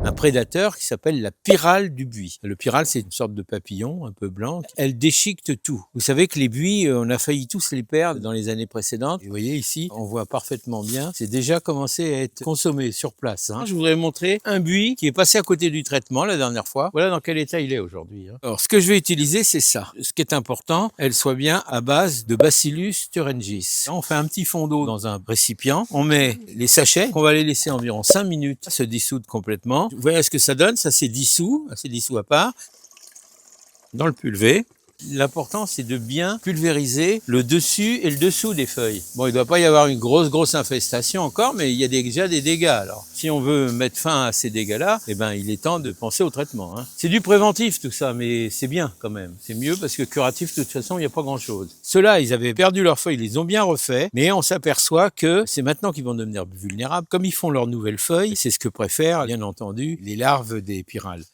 un prédateur qui s'appelle la pyrale du buis. Le pyrale, c'est une sorte de papillon un peu blanc. Elle déchiquette tout. Vous savez que les buis, on a failli tous les perdre dans les années précédentes. Et vous voyez ici, on voit parfaitement bien, c'est déjà commencé à être consommé sur place. Je voudrais montrer un buis qui est passé à côté du traitement la dernière fois. Voilà dans quel état il est aujourd'hui. Alors, ce que je vais utiliser, c'est ça. Ce qui est important, elle soit bien à base de Bacillus thuringiensis. On fait un petit fond d'eau dans un récipient. On met les sachets qu'on va les laisser environ 5 minutes se dissoudre complètement. Vous voyez ce que ça donne? Ça s'est dissous à part dans le pulvé. L'important, c'est de bien pulvériser le dessus et le dessous des feuilles. Bon, il ne doit pas y avoir une grosse infestation encore, mais il y a déjà des dégâts. Alors, si on veut mettre fin à ces dégâts-là, eh ben, il est temps de penser au traitement. C'est du préventif, tout ça, mais c'est bien quand même. C'est mieux parce que curatif, de toute façon, il n'y a pas grand-chose. Ceux-là, ils avaient perdu leurs feuilles, ils les ont bien refait, mais on s'aperçoit que c'est maintenant qu'ils vont devenir vulnérables. Comme ils font leurs nouvelles feuilles, c'est ce que préfèrent, bien entendu, les larves des pyrales.